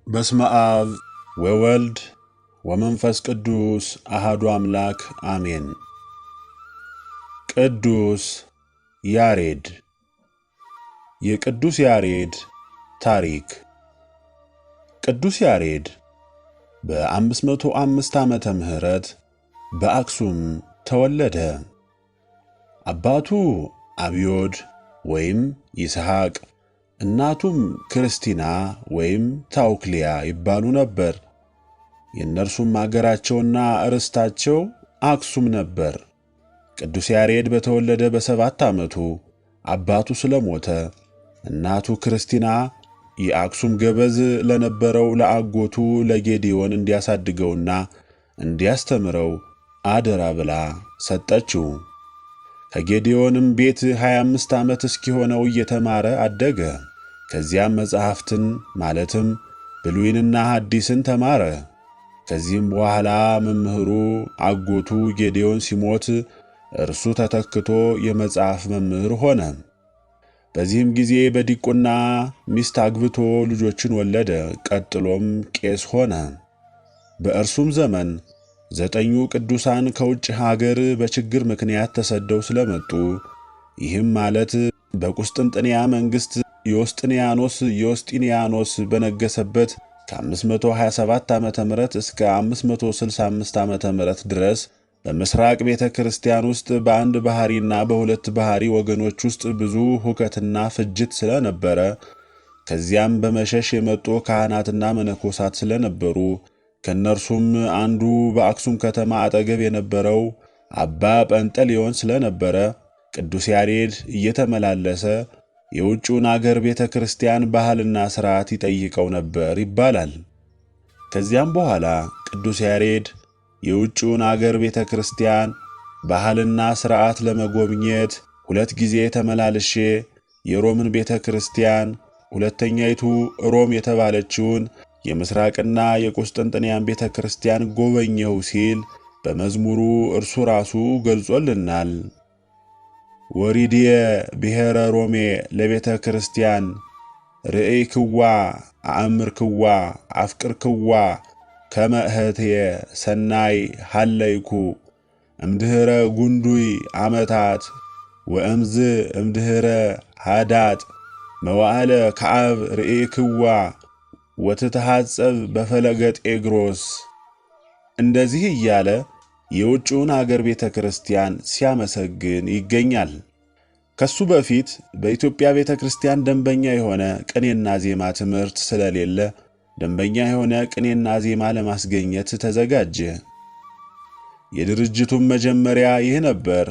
በስመ አብ ወወልድ ወመንፈስ ቅዱስ አሐዱ አምላክ አሜን። ቅዱስ ያሬድ። የቅዱስ ያሬድ ታሪክ። ቅዱስ ያሬድ በ505 ዓመተ ምህረት በአክሱም ተወለደ። አባቱ አብዮድ ወይም ይስሐቅ፣ እናቱም ክርስቲና ወይም ታውክሊያ ይባሉ ነበር። የእነርሱም አገራቸውና ርስታቸው አክሱም ነበር። ቅዱስ ያሬድ በተወለደ በ7 ዓመቱ አባቱ ስለሞተ እናቱ ክርስቲና የአክሱም ገበዝ ለነበረው ለአጎቱ ለጌዴዎን እንዲያሳድገውና እንዲያስተምረው አደራ ብላ ሰጠችው። ከጌዴዎንም ቤት 25 ዓመት እስኪሆነው እየተማረ አደገ። ከዚያም መጻሕፍትን ማለትም ብሉይንና ሐዲስን ተማረ። ከዚህም በኋላ መምህሩ አጎቱ ጌዴዎን ሲሞት እርሱ ተተክቶ የመጽሐፍ መምህር ሆነ። በዚህም ጊዜ በዲቁና ሚስት አግብቶ ልጆችን ወለደ። ቀጥሎም ቄስ ሆነ። በእርሱም ዘመን 9 ቅዱሳን ከውጭ ሀገር በችግር ምክንያት ተሰደው ስለመጡ፣ ይህም ማለት በቁስጥንጥንያ መንግሥት ዮስጢንያኖስ በነገሰበት ከ527 ዓመተ ምህረት እስከ 565 ዓመተ ምህረት ድረስ በምስራቅ ቤተ ክርስቲያን ውስጥ በአንድ ባሕሪና በሁለት ባሕሪ ወገኖች ውስጥ ብዙ ሁከትና ፍጅት ስለነበረ፣ ከዚያም በመሸሽ የመጡ ካህናትና መነኮሳት ስለነበሩ፣ ከእነርሱም አንዱ በአክሱም ከተማ አጠገብ የነበረው አባ ጰንጠሌዎን ስለነበረ ቅዱስ ያሬድ እየተመላለሰ የውጭውን አገር ቤተ ክርስቲያን ባህልና ሥርዓት ይጠይቀው ነበር ይባላል። ከዚያም በኋላ ቅዱስ ያሬድ የውጭውን አገር ቤተ ክርስቲያን ባህልና ሥርዓት ለመጎብኘት 2 ጊዜ ተመላልሼ የሮምን ቤተ ክርስቲያን፣ ሁለተኛይቱ ሮም የተባለችውን የምስራቅና የቁስጥንጥንያን ቤተ ክርስቲያን ጎበኘው ሲል በመዝሙሩ እርሱ ራሱ ገልጾልናል። ወሪድየ ብሔረ ሮሜ ለቤተ ክርስቲያን ርእይክዋ አእምርክዋ አፍቅርክዋ ከመ እህትየ ሰናይ ሀለይኩ እምድኅረ ጉንዱይ ዓመታት ወእምዝ እምድኅረ ሃዳጥ መዋዕለ ከዓብ ርእይክዋ ወትትሐጸብ በፈለገ ጤግሮስ። እንደዚህ እያለ የውጭውን አገር ቤተ ክርስቲያን ሲያመሰግን ይገኛል። ከሱ በፊት በኢትዮጵያ ቤተ ክርስቲያን ደንበኛ የሆነ ቅኔና ዜማ ትምህርት ስለሌለ ደንበኛ የሆነ ቅኔና ዜማ ለማስገኘት ተዘጋጀ። የድርጅቱም መጀመሪያ ይህ ነበር።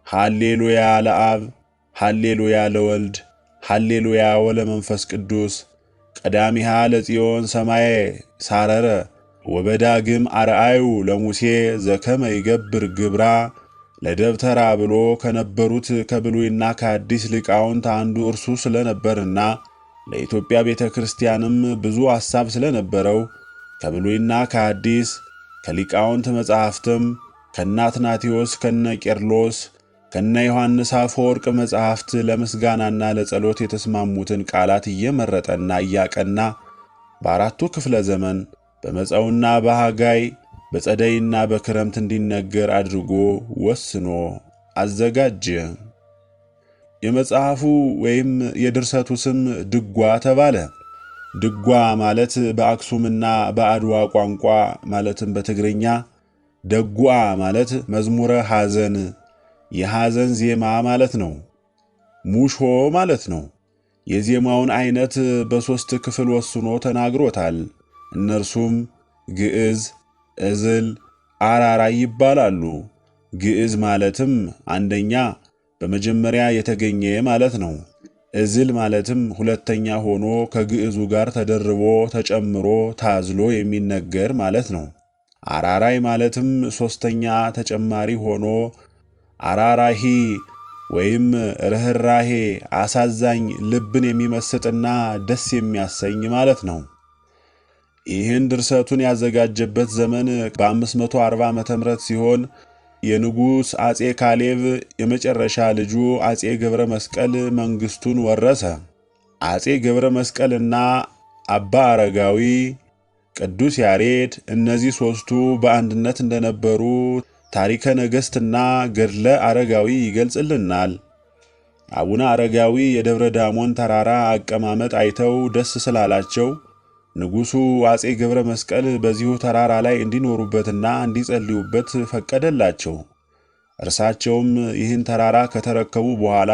ሃሌሉያ ለአብ፣ ሃሌሉያ ለወልድ፣ ሃሌሉያ ወለመንፈስ ቅዱስ ቀዳሚሃ ለጽዮን ሰማየ ሳረረ ወበዳግም አርአዩ ለሙሴ ዘከመ ይገብር ግብራ ለደብተራ ብሎ ከነበሩት ከብሉይና ከአዲስ ሊቃውንት አንዱ እርሱ ስለነበርና ለኢትዮጵያ ቤተ ክርስቲያንም ብዙ ሐሳብ ስለነበረው ከብሉይና ከአዲስ ከሊቃውንት መጻሕፍትም ከአትናቴዎስ ከነ ቄርሎስ ከነ ዮሐንስ አፈወርቅ መጻሕፍት ለምስጋናና ለጸሎት የተስማሙትን ቃላት እየመረጠና እያቀና በ4ቱ ክፍለ ዘመን በመጸውና በሐጋይ በጸደይና በክረምት እንዲነገር አድርጎ ወስኖ አዘጋጀ። የመጽሐፉ ወይም የድርሰቱ ስም ድጓ ተባለ። ድጓ ማለት በአክሱምና በአድዋ ቋንቋ ማለትም በትግርኛ ደጓ ማለት መዝሙረ ሐዘን፣ የሐዘን ዜማ ማለት ነው። ሙሾ ማለት ነው። የዜማውን አይነት በ3 ክፍል ወስኖ ተናግሮታል። እነርሱም ግዕዝ፣ እዝል፣ አራራይ ይባላሉ። ግዕዝ ማለትም አንደኛ በመጀመሪያ የተገኘ ማለት ነው። እዝል ማለትም ሁለተኛ ሆኖ ከግዕዙ ጋር ተደርቦ ተጨምሮ ታዝሎ የሚነገር ማለት ነው። አራራይ ማለትም 3ኛ ተጨማሪ ሆኖ አራራሂ ወይም ርኅራሄ፣ አሳዛኝ፣ ልብን የሚመስጥና ደስ የሚያሰኝ ማለት ነው። ይህን ድርሰቱን ያዘጋጀበት ዘመን በ540 ዓመተ ምህረት ሲሆን የንጉሥ አጼ ካሌብ የመጨረሻ ልጁ አጼ ገብረ መስቀል መንግሥቱን ወረሰ። አጼ ገብረ መስቀልና አባ አረጋዊ፣ ቅዱስ ያሬድ እነዚህ ሦስቱ በአንድነት እንደነበሩ ታሪከ ነገሥትና ገድለ አረጋዊ ይገልጽልናል። አቡነ አረጋዊ የደብረ ዳሞን ተራራ አቀማመጥ አይተው ደስ ስላላቸው ንጉሡ አጼ ገብረ መስቀል በዚሁ ተራራ ላይ እንዲኖሩበትና እንዲጸልዩበት ፈቀደላቸው። እርሳቸውም ይህን ተራራ ከተረከቡ በኋላ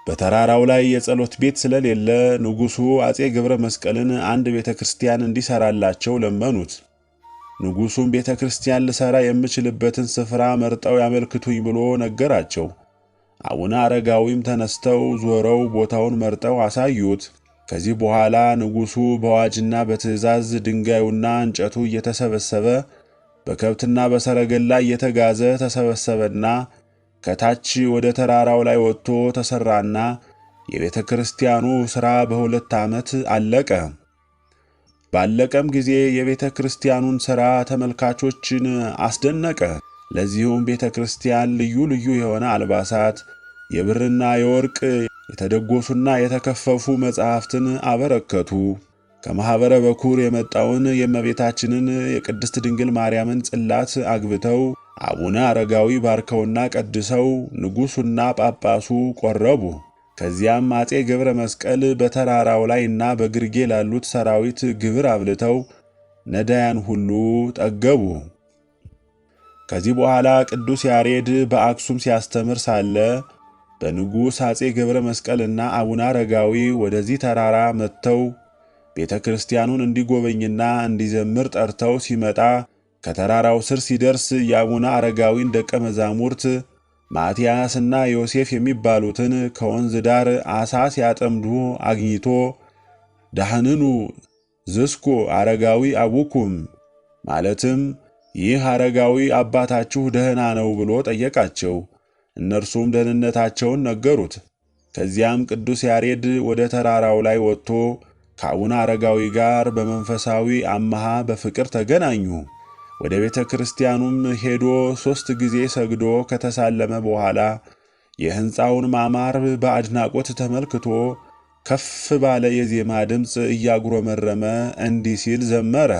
በተራራው ላይ የጸሎት ቤት ስለሌለ ንጉሡ አጼ ገብረ መስቀልን አንድ ቤተ ክርስቲያን እንዲሰራላቸው ለመኑት። ንጉሡም ቤተ ክርስቲያን ልሰራ የምችልበትን ስፍራ መርጠው ያመልክቱኝ ብሎ ነገራቸው። አቡነ አረጋዊም ተነስተው ዞረው ቦታውን መርጠው አሳዩት። ከዚህ በኋላ ንጉሡ በአዋጅና በትእዛዝ ድንጋዩና እንጨቱ እየተሰበሰበ በከብትና በሰረገላ እየተጋዘ ተሰበሰበና ከታች ወደ ተራራው ላይ ወጥቶ ተሰራና የቤተ ክርስቲያኑ ሥራ በ2 ዓመት አለቀ። ባለቀም ጊዜ የቤተ ክርስቲያኑን ሥራ ተመልካቾችን አስደነቀ። ለዚሁም ቤተ ክርስቲያን ልዩ ልዩ የሆነ አልባሳት፣ የብርና የወርቅ የተደጎሱና የተከፈፉ መጻሕፍትን አበረከቱ። ከማኅበረ በኩር የመጣውን የእመቤታችንን የቅድስት ድንግል ማርያምን ጽላት አግብተው አቡነ አረጋዊ ባርከውና ቀድሰው ንጉሡና ጳጳሱ ቆረቡ። ከዚያም አጼ ገብረ መስቀል በተራራው ላይና በግርጌ ላሉት ሰራዊት ግብር አብልተው ነዳያን ሁሉ ጠገቡ። ከዚህ በኋላ ቅዱስ ያሬድ በአክሱም ሲያስተምር ሳለ በንጉሥ አጼ ገብረ መስቀልና አቡነ አረጋዊ ወደዚህ ተራራ መጥተው ቤተ ክርስቲያኑን እንዲጎበኝና እንዲዘምር ጠርተው ሲመጣ ከተራራው ስር ሲደርስ የአቡነ አረጋዊን ደቀ መዛሙርት ማትያስና ዮሴፍ የሚባሉትን ከወንዝ ዳር ዓሣ ሲያጠምዱ አግኝቶ ዳህንኑ ዝስኩ አረጋዊ አቡኩም ማለትም ይህ አረጋዊ አባታችሁ ደህና ነው ብሎ ጠየቃቸው። እነርሱም ደህንነታቸውን ነገሩት። ከዚያም ቅዱስ ያሬድ ወደ ተራራው ላይ ወጥቶ ከአቡነ አረጋዊ ጋር በመንፈሳዊ አምሃ በፍቅር ተገናኙ። ወደ ቤተ ክርስቲያኑም ሄዶ 3 ጊዜ ሰግዶ ከተሳለመ በኋላ የሕንፃውን ማማር በአድናቆት ተመልክቶ ከፍ ባለ የዜማ ድምፅ እያጉረመረመ እንዲህ ሲል ዘመረ።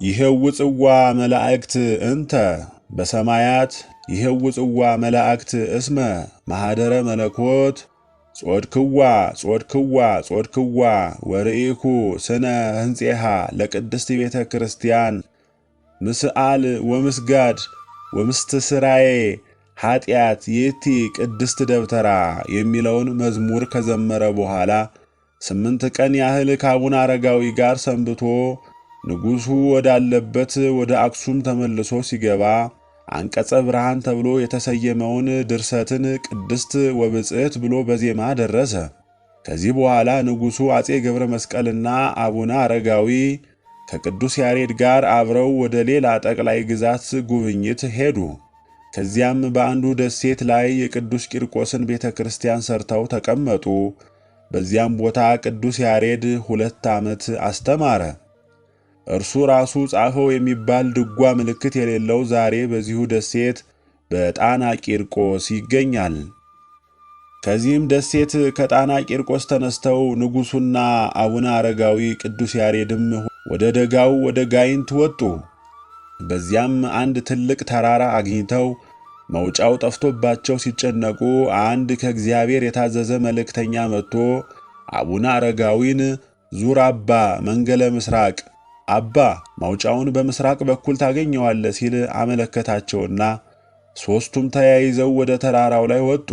ይሄውጽዋ መላእክት እንተ በሰማያት ይሄውጽዋ መላእክት እስመ ማኅደረ መለኮት ጾድክዋ ጾድክዋ ጾድክዋ ወርኢኩ ስነ ሕንፄሃ ለቅድስት ቤተ ክርስቲያን ምስአል ወምስጋድ ወምስትስራዬ ኀጢአት የቲ ቅድስት ደብተራ የሚለውን መዝሙር ከዘመረ በኋላ 8 ቀን ያህል ከአቡነ አረጋዊ ጋር ሰንብቶ ንጉሡ ወዳለበት ወደ አክሱም ተመልሶ ሲገባ አንቀጸ ብርሃን ተብሎ የተሰየመውን ድርሰትን ቅድስት ወብጽዕት ብሎ በዜማ ደረሰ። ከዚህ በኋላ ንጉሡ አጼ ገብረ መስቀልና አቡነ አረጋዊ ከቅዱስ ያሬድ ጋር አብረው ወደ ሌላ ጠቅላይ ግዛት ጉብኝት ሄዱ። ከዚያም በአንዱ ደሴት ላይ የቅዱስ ቂርቆስን ቤተ ክርስቲያን ሰርተው ተቀመጡ። በዚያም ቦታ ቅዱስ ያሬድ 2 ዓመት አስተማረ። እርሱ ራሱ ጻፈው የሚባል ድጓ ምልክት የሌለው ዛሬ በዚሁ ደሴት በጣና ቂርቆስ ይገኛል። ከዚህም ደሴት ከጣና ቂርቆስ ተነስተው ንጉሡና አቡነ አረጋዊ ቅዱስ ያሬድም ወደ ደጋው ወደ ጋይንት ወጡ። በዚያም አንድ ትልቅ ተራራ አግኝተው መውጫው ጠፍቶባቸው ሲጨነቁ አንድ ከእግዚአብሔር የታዘዘ መልእክተኛ መጥቶ አቡነ አረጋዊን ዙር አባ መንገለ ምስራቅ አባ መውጫውን በምስራቅ በኩል ታገኘዋለህ ሲል አመለከታቸውና 3ቱም ተያይዘው ወደ ተራራው ላይ ወጡ።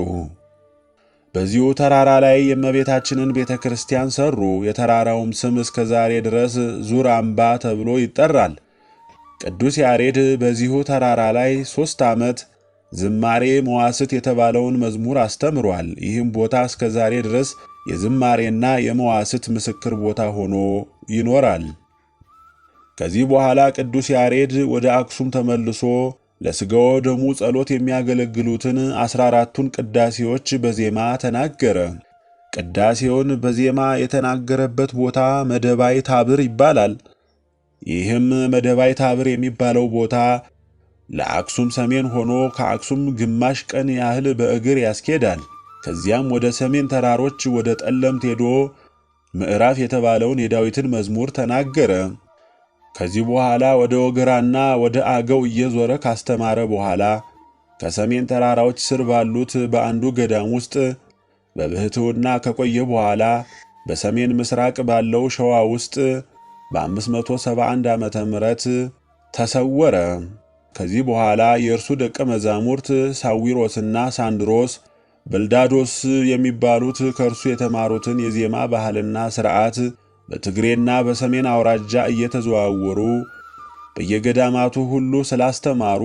በዚሁ ተራራ ላይ የእመቤታችንን ቤተ ክርስቲያን ሰሩ። የተራራውም ስም እስከ ዛሬ ድረስ ዙር አምባ ተብሎ ይጠራል። ቅዱስ ያሬድ በዚሁ ተራራ ላይ 3 ዓመት ዝማሬ መዋስት የተባለውን መዝሙር አስተምሯል። ይህም ቦታ እስከ ዛሬ ድረስ የዝማሬና የመዋስት ምስክር ቦታ ሆኖ ይኖራል። ከዚህ በኋላ ቅዱስ ያሬድ ወደ አክሱም ተመልሶ ለሥጋው ደሙ ጸሎት የሚያገለግሉትን 14ቱን ቅዳሴዎች በዜማ ተናገረ። ቅዳሴውን በዜማ የተናገረበት ቦታ መደባይ ታብር ይባላል። ይህም መደባይ ታብር የሚባለው ቦታ ለአክሱም ሰሜን ሆኖ ከአክሱም ግማሽ ቀን ያህል በእግር ያስኬዳል። ከዚያም ወደ ሰሜን ተራሮች ወደ ጠለምት ሄዶ ምዕራፍ የተባለውን የዳዊትን መዝሙር ተናገረ። ከዚህ በኋላ ወደ ወገራና ወደ አገው እየዞረ ካስተማረ በኋላ ከሰሜን ተራራዎች ስር ባሉት በአንዱ ገዳም ውስጥ በብሕትውና ከቆየ በኋላ በሰሜን ምስራቅ ባለው ሸዋ ውስጥ በ571 ዓመተ ምህረት ተሰወረ። ከዚህ በኋላ የእርሱ ደቀ መዛሙርት ሳዊሮስና ሳንድሮስ በልዳዶስ የሚባሉት ከእርሱ የተማሩትን የዜማ ባህልና ሥርዓት በትግሬና በሰሜን አውራጃ እየተዘዋወሩ በየገዳማቱ ሁሉ ስላስተማሩ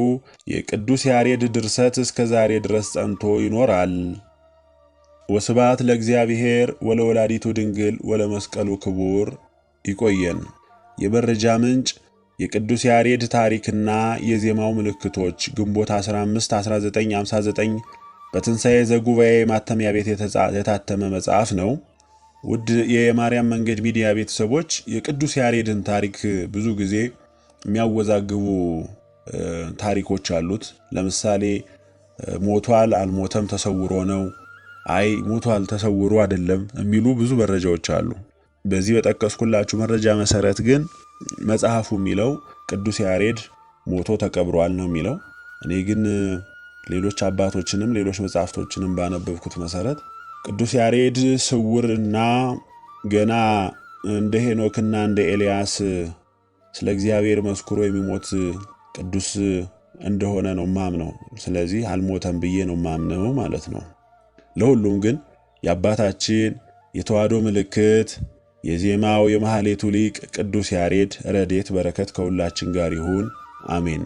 የቅዱስ ያሬድ ድርሰት እስከ ዛሬ ድረስ ጸንቶ ይኖራል። ወስብሐት ለእግዚአብሔር ወለወላዲቱ ድንግል ወለመስቀሉ ክቡር። ይቆየን። የመረጃ ምንጭ የቅዱስ ያሬድ ታሪክና የዜማው ምልክቶች፣ ግንቦት 15 1959 በትንሣኤ ዘጉባኤ ማተሚያ ቤት የታተመ መጽሐፍ ነው። ውድ የማርያም መንገድ ሚዲያ ቤተሰቦች የቅዱስ ያሬድን ታሪክ ብዙ ጊዜ የሚያወዛግቡ ታሪኮች አሉት። ለምሳሌ ሞቷል፣ አልሞተም፣ ተሰውሮ ነው፣ አይ ሞቷል ተሰውሮ አይደለም የሚሉ ብዙ መረጃዎች አሉ። በዚህ በጠቀስኩላችሁ መረጃ መሰረት ግን መጽሐፉ የሚለው ቅዱስ ያሬድ ሞቶ ተቀብሯል ነው የሚለው። እኔ ግን ሌሎች አባቶችንም ሌሎች መጽሐፍቶችንም ባነበብኩት መሰረት ቅዱስ ያሬድ ስውርና ገና እንደ ሄኖክና እንደ ኤልያስ ስለ እግዚአብሔር መስክሮ የሚሞት ቅዱስ እንደሆነ ነው ማምነው። ስለዚህ አልሞተም ብዬ ነው ማምነው ማለት ነው። ለሁሉም ግን የአባታችን የተዋሕዶ ምልክት የዜማው የማህሌቱ ሊቅ ቅዱስ ያሬድ ረድኤት በረከት ከሁላችን ጋር ይሁን። አሜን።